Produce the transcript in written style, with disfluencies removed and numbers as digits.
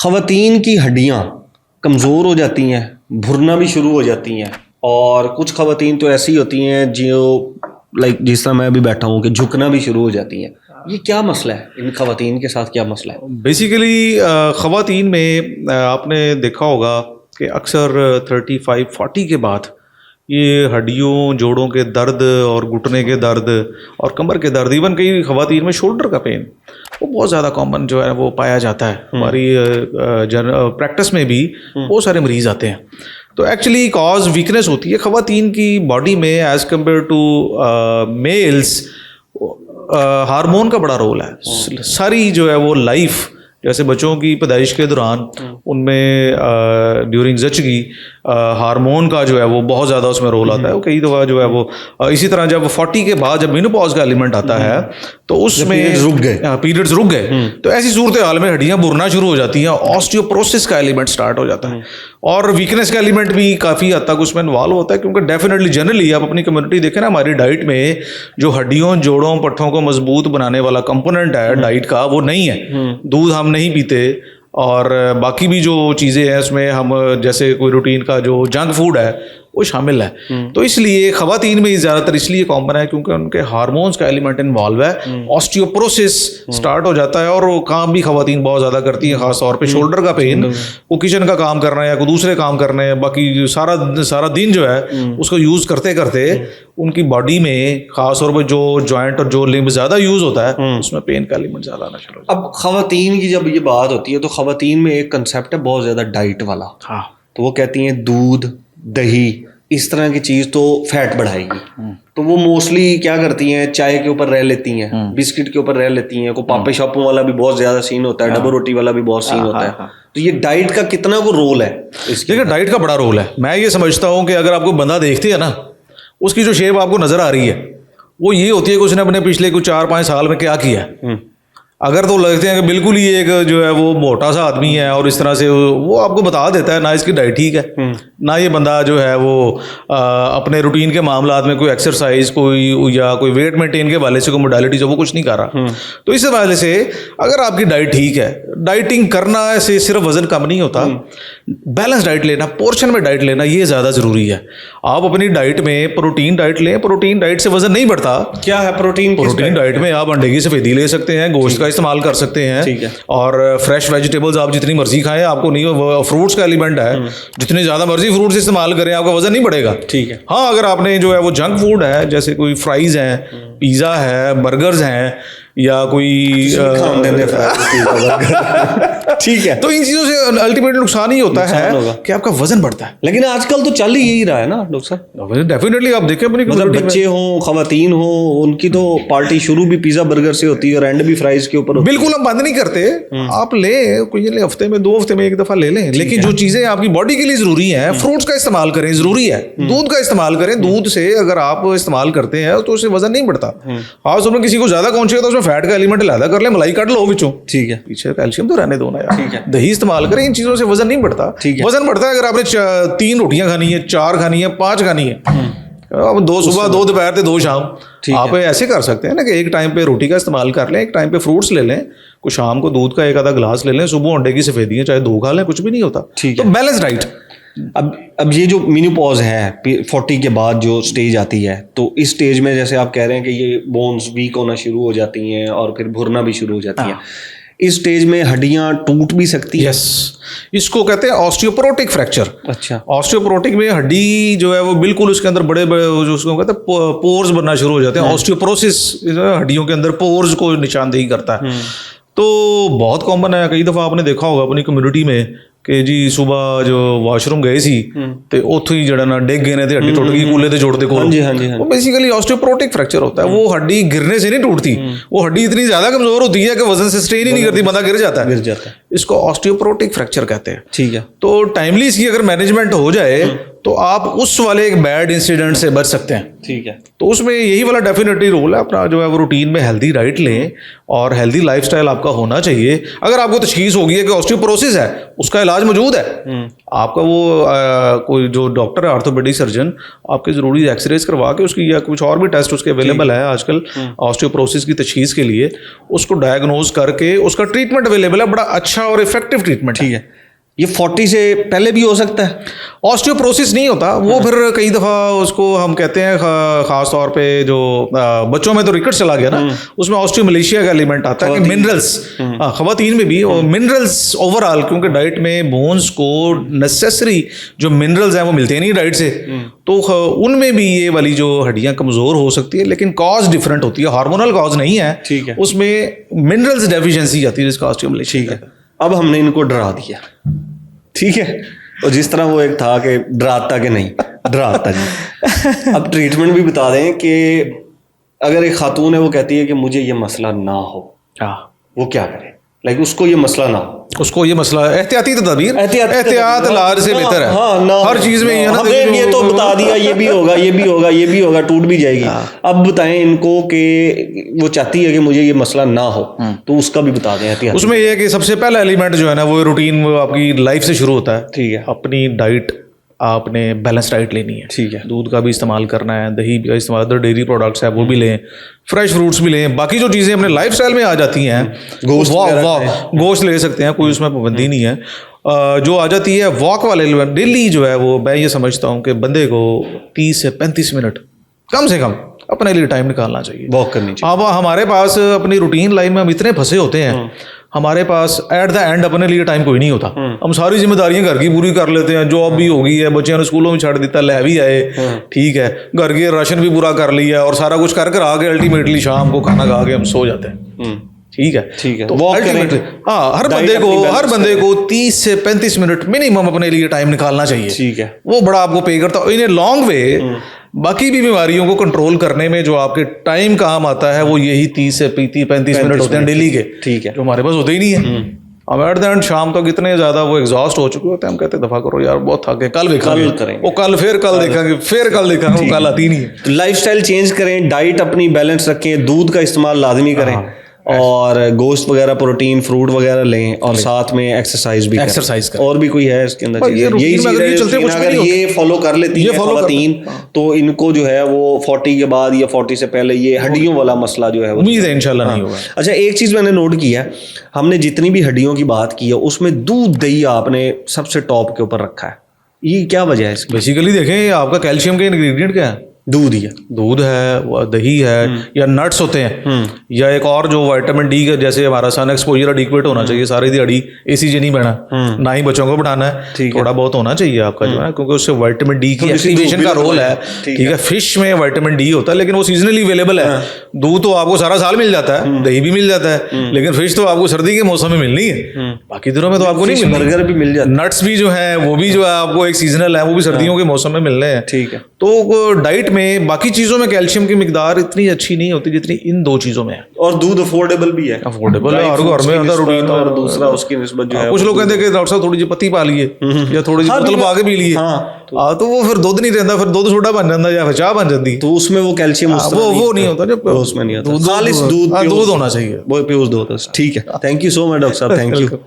ख़वातीन की हड्डियाँ कमज़ोर हो जाती हैं, भुरना भी शुरू हो जाती हैं, और कुछ ख़वातीन तो ऐसी होती हैं जो लाइक जिस तरह मैं अभी बैठा हूँ कि झुकना भी शुरू हो जाती हैं। ये क्या मसला है, इन ख़वातीन के साथ क्या मसला है? बेसिकली ख़वातीन में आपने देखा होगा कि अक्सर 35-40 के बाद ये हड्डियों जोड़ों के दर्द और घुटने के दर्द और कमर के दर्द, इवन कई ख़वातीन में शोल्डर का पेन, वो बहुत ज़्यादा कॉमन जो है वो पाया जाता है। हमारी प्रैक्टिस में भी बहुत सारे मरीज़ आते हैं। तो एक्चुअली कॉज वीकनेस होती है ख़वातीन की बॉडी में as compared to males. Hormone का बड़ा रोल है। सारी जो है वो लाइफ, जैसे बच्चों की पैदाइश के दौरान उनमें ड्यूरिंग ज़चगी हार्मोन का जो है वो बहुत ज़्यादा उसमें रोल आता है। वो कई दफ़ा जो है वो इसी तरह जब 40 के बाद जब मेनोपॉज का एलिमेंट आता है तो उसमें पीरियड्स रुक गए तो ऐसी सूरत हाल में हड्डियाँ बुरना शुरू हो जाती हैं, ऑस्टियोपोरोसिस का एलिमेंट स्टार्ट हो जाता है और वीकनेस का एलिमेंट भी काफ़ी हद तक उसमें इन्वॉल्व होता है। क्योंकि डेफिनेटली जनरली आप अपनी कम्युनिटी देखें ना, हमारी डाइट में जो हड्डियों जोड़ों पट्ठों को मजबूत बनाने वाला कंपोनेंट है डाइट का वो नहीं है। दूध हम नहीं पीते और बाकी भी जो चीज़ें हैं उसमें हम जैसे कोई रूटीन का जो जंक फूड है वो शामिल है। तो इसलिए ख़वातीन में ज़्यादातर इसलिए कॉमन है क्योंकि उनके हार्मोन्स का एलिमेंट इन्वॉल्व है, ऑस्टियोपोरोसिस स्टार्ट हो जाता है और वो काम भी ख़वातीन बहुत ज़्यादा करती हैं, ख़ास तौर पे शोल्डर का पेन, वो किचन का काम कर रहे हैं या कोई दूसरे काम कर रहे हैं, बाकी सारा दिन जो है उसको यूज़ करते करते उनकी बॉडी में ख़ास तौर पर जो जॉइंट और जो लिम्ब ज़्यादा यूज़ होता है उसमें पेन का एलिमेंट ज़्यादा आना शुरू हो जाता है। अब ख़वातीन की जब ये बात होती है तो ख़वातीन में एक कंसेप्ट है बहुत ज़्यादा डाइट वाला। हाँ, तो वो कहती हैं दूध दही इस तरह की चीज़ तो फैट बढ़ाएगी, तो वो मोस्टली क्या करती हैं, चाय के ऊपर रह लेती हैं, बिस्किट के ऊपर रह लेती हैं, को पापे शॉपों वाला भी बहुत ज़्यादा सीन होता है, डबल रोटी वाला भी बहुत सीन होता है। तो ये डाइट का कितना वो रोल है? देखिए डाइट का बड़ा रोल है। मैं ये समझता हूँ कि अगर आपको बंदा देखते हैं ना, उसकी जो शेप आपको नज़र आ रही है वो ये होती है कि उसने अपने पिछले कुछ 4-5 साल में क्या किया है। अगर तो लगते हैं कि बिल्कुल ही एक जो है वो मोटा सा आदमी है और इस तरह से वो आपको बता देता है ना इसकी डाइट ठीक है, ना ये बंदा जो है वो अपने रूटीन के मामलात में कोई एक्सरसाइज कोई या कोई वेट मेंटेन के वाले से कोई मोडालिटी जो वो कुछ नहीं कर रहा। तो इस वाले से अगर आपकी डाइट ठीक है, डाइटिंग करना से सिर्फ वजन कम नहीं होता, बैलेंस डाइट लेना, पोर्शन में डाइट लेना ये ज़्यादा ज़रूरी है। आप अपनी डाइट में प्रोटीन डाइट लें, प्रोटीन डाइट से वजन नहीं बढ़ता। क्या है प्रोटीन डाइट में? आप अंडे की सफेदी ले सकते हैं, गोश्त का इस्तेमाल कर सकते हैं, ठीक है, और फ्रेश वेजिटेबल्स आप जितनी मर्जी खाएं, आपको नहीं, फ्रूट्स का एलिमेंट है, जितने ज़्यादा मर्जी फ्रूट्स इस्तेमाल करें आपका वजन नहीं बढ़ेगा। ठीक है। हाँ, अगर आपने जो है वो जंक फूड है जैसे कोई फ्राइज़ हैं, पिज़्ज़ा है, बर्गर्स हैं या कोई ठीक है, तो इन चीज़ों से अल्टीमेटली नुकसान ही होता है कि आपका वजन बढ़ता है। लेकिन आजकल तो चल ही यही रहा है ना डॉक्टर साहब। डेफिनेटली आप देखें अपनी मतलब बच्चे हों ख़वातीन हो, उनकी तो पार्टी शुरू भी पिज़्ज़ा बर्गर से होती है और एंड भी फ्राइज के ऊपर। बिल्कुल हम बंद नहीं करते, आप ले कोई हफ्ते में 2 हफ्ते में एक दफ़ा ले लें, लेकिन जो चीज़ें आपकी बॉडी के लिए ज़रूरी हैं, फ्रूट्स का इस्तेमाल करें, ज़रूरी है, दूध का इस्तेमाल करें, दूध से अगर आप इस्तेमाल करते हैं तो उससे वजन नहीं बढ़ता। हाँ, उसमें किसी को ज़्यादा कौन चाहिए तो उसमें फैट का एलिमेंट लादा कर ले, मलाई काट लो बिचों, ठीक है, पीछे कैल्शियम तो रहने दो ना यार, ठीक है, दही इस्तेमाल करें, इन चीज़ों से वजन नहीं बढ़ता। वजन बढ़ता है अगर आपने 3 रोटियां खानी है, 4 खानी है, 5 खानी है, अब 2 सुबह 2 दोपहर से 2 शाम, आप ऐसे कर सकते हैं ना कि एक टाइम पे रोटी का इस्तेमाल कर लें, एक टाइम पे फ्रूट्स ले लें, कुछ शाम को दूध का 1 आधा गिलास ले लें, सुबह अंडे की सफेदी चाहे 2 खा लें, कुछ भी नहीं होता। तो बैलेंस डाइट। अब ये जो मेनोपॉज है 40 के बाद जो स्टेज आती है, तो इस स्टेज में जैसे आप कह रहे हैं कि ये बोन्स वीक होना शुरू हो जाती हैं और फिर भुरना भी शुरू हो जाती है, इस स्टेज में हड्डियां टूट भी सकती है। यस, इसको कहते हैं ऑस्टियोपोरोटिक फ्रैक्चर। अच्छा, ऑस्टियोपोरोटिक में हड्डी जो है वो बिल्कुल उसके अंदर बड़े बड़े जो उसको कहते हैं पोर्स बनना शुरू हो जाते हैं। ऑस्टियोपोरोसिस हड्डियों के अंदर पोर्स को निशानदेही करता है। तो बहुत कॉमन है, कई दफ़ा आपने देखा होगा अपनी कम्युनिटी में कि जी सुबह जो वाशरूम गए सी ते उत्थों ही जड़ा ना डिग गए ने ते हड्डी टूट गई कूले ते जोड़ते को। वो बेसिकली ऑस्टियोपोरोटिक फ्रैक्चर होता है। वो हड्डी गिरने से नहीं टूटती, वो हड्डी इतनी ज़्यादा कमज़ोर होती है कि वजन से स्ट्रेन ही नहीं करती, बंदा गिर जाता है। इसको ऑस्टियोपोरोटिक फ्रैक्चर कहते हैं। ठीक है। तो टाइमली इसकी अगर मैनेजमेंट हो जाए तो आप उस वाले एक बैड इंसिडेंट से बच सकते हैं। ठीक है। तो उसमें यही वाला डेफिनेटली रोल है अपना जो है वो रूटीन में हेल्दी डाइट लें और हेल्दी लाइफस्टाइल आपका होना चाहिए। अगर आपको तशखीस होगी है कि ऑस्टियोपोरोसिस है, उसका इलाज मौजूद है। आपका वो कोई जो डॉक्टर है ऑर्थोपेडिक सर्जन आपके ज़रूरी एक्सरेज करवा के उसकी या कुछ और भी टेस्ट उसके अवेलेबल है आजकल ऑस्टियोपोरोसिस की तशखीस के लिए, उसको डायग्नोज करके उसका ट्रीटमेंट अवेलेबल है, बड़ा अच्छा और इफेक्टिव ट्रीटमेंट। ठीक है। ये 40 से पहले भी हो सकता है? ऑस्टियोपोरोसिस नहीं होता वो, फिर कई दफ़ा उसको हम कहते हैं ख़ास तौर पे जो बच्चों में तो रिकेट चला गया ना, उसमें ऑस्टियोमलेशिया का एलिमेंट आता है कि मिनरल्स, ख़वातीन में भी, और मिनरल्स ओवरऑल, क्योंकि डाइट में बोन्स को नेसेसरी जो मिनरल्स हैं वो मिलते नहीं डाइट से, तो उनमें भी ये वाली जो हड्डियाँ कमज़ोर हो सकती है, लेकिन कॉज डिफरेंट होती है, हार्मोनल कॉज नहीं है। ठीक है। उसमें मिनरल्स डेफिशिएंसी आती है जिसका ऑस्टियोमलेशिया। ठीक है। अब हमने इनको डरा दिया, ठीक है, और जिस तरह वो एक था कि डराता कि नहीं डराता जी। अब ट्रीटमेंट भी बता दें कि अगर एक खातून है वो कहती है कि मुझे ये मसला ना हो, वो क्या करे? लाइक उसको ये मसला ना हो, उसको ये मसला एहतियाती तदबीर, एहतियात इलाज से बेहतर है। हाँ, ना हर चीज में ये है ना, हमें ये तो बता दिया ये भी होगा, ये भी होगा, ये भी होगा, टूट भी जाएगी। अब बताएं इनको कि वो चाहती है कि मुझे ये मसला ना हो, तो उसका भी बता दें एहतियात। उसमें ये है कि सबसे पहला एलिमेंट जो है ना वो रूटीन आपकी लाइफ से शुरू होता है। ठीक है। अपनी डाइट आपने बैलेंस डाइट लेनी है। ठीक है। दूध का भी इस्तेमाल करना है, दही का इस्तेमाल, अदर डेयरी प्रोडक्ट्स है वो भी लें, फ्रेश फ्रूट्स भी लें, बाकी जो चीज़ें अपने लाइफस्टाइल में आ जाती हैं, गोश्त ले सकते हैं, कोई उसमें पाबंदी नहीं है। जो आ जाती है वॉक वाले डेली जो है वो मैं ये समझता हूँ कि बंदे को 30 से 35 मिनट कम से कम अपने लिए टाइम निकालना चाहिए, वॉक करनी चाहिए। अब हमारे पास अपनी रूटीन लाइफ में हम इतने फंसे होते हैं, हमारे पास एट द एंड अपने लिए टाइम कोई नहीं होता। हम सारी जिम्मेदारियां घर की पूरी कर लेते हैं, जॉब भी हो गई है, बच्चों ने स्कूलों में छड़ दिता, ले भी आए, ठीक है, घर के राशन भी पूरा कर लिया और सारा कुछ कर आके अल्टीमेटली शाम को खाना खा के हम सो जाते हैं। ठीक है। ठीक है। तो अल्टीमेटली हाँ, हर बंदे को 30 से 35 मिनट मिनिमम अपने लिए टाइम निकालना चाहिए। ठीक है। वो बड़ा आपको पे करता है इन ए लॉन्ग वे। बाकी भी बीमारियों को कंट्रोल करने में जो आपके टाइम काम आता है वो यही 30 से 35 मिनट होते हैं डेली के। ठीक है। जो हमारे पास होते ही नहीं है। हम एट द एंड शाम तक इतने ज्यादा वो एग्जॉस्ट हो चुके होते हैं, हम कहते हैं दफा करो यार, बहुत थके, कल देखेंगे, वो कल फिर कल देखेंगे, फिर कल देखेंगे, वो कल आती नहीं है। तो लाइफस्टाइल चेंज करें, डाइट अपनी बैलेंस रखें, दूध का इस्तेमाल लाजमी करें, और गोश्त वगैरह, प्रोटीन, फ्रूट वगैरह लें, और साथ में एक्सरसाइज भी करें। और भी कोई है इसके अंदर चीज़? यही चीज़ है, अगर ये फॉलो कर लेती है ख़वातीन तो इनको जो है वो 40 के बाद या 40 से पहले ये हड्डियों वाला मसला जो है वो उम्मीद है इंशाल्लाह नहीं होगा। अच्छा, एक चीज़ मैंने नोट किया, हमने जितनी भी हड्डियों की बात की है उसमें दूध दही आपने सबसे टॉप के ऊपर रखा है, ये क्या वजह है इसकी? बेसिकली देखें आपका कैल्शियम के इंग्रेडिएंट क्या है? दूध ही है, दूध है, दही है, या नट्स होते हैं, या एक और जो विटामिन डी का, जैसे हमारा सन एक्सपोजर एडिक्वेट होना चाहिए, सारी दिहाड़ी एसी से नहीं बहना, ना ही बच्चों को बढ़ाना है, थोड़ा बहुत होना चाहिए आपका जो है, क्योंकि उससे विटामिन डी की एक्टिवेशन का रोल है। ठीक है। फिश में विटामिन डी होता है लेकिन वो सीजनली अवेलेबल है। दूध तो आपको सारा साल मिल जाता है, दही भी मिल जाता है, लेकिन फिश तो आपको सर्दी के मौसम में मिलनी है, बाकी दिनों में तो आपको नहीं। बर्गर भी मिल जाता है, नट्स भी जो है वो भी जो है आपको एक सीजनल है, वो भी सर्दियों के मौसम में मिलने हैं। ठीक है। तो डाइट में बाकी चीजों में कैल्शियम की मिकदार इतनी अच्छी नहीं होती जितनी इन दो चीजों में है। और दूध अफोर्डेबल भी है, अफोर्डेबल है, और घर में अंदर रूटीन, और दूसरा उसकी निस्बत जो है, कुछ लोग कहते हैं कि डॉक्टर साहब थोड़ी जी पत्ती पा लिए या थोड़ी जी बोतल पा के पी लिए, तो वो फिर दूध नहीं रहता, फिर दूध सोडा बन जाता या फिर चाय बन जाती, तो उसमें वो कैल्शियम वो नहीं होता, जब उसमें नहीं होता, खालिस दूध होना चाहिए, वो प्योर दूध। ठीक है, thank you so much doctor साहब, थैंक यू।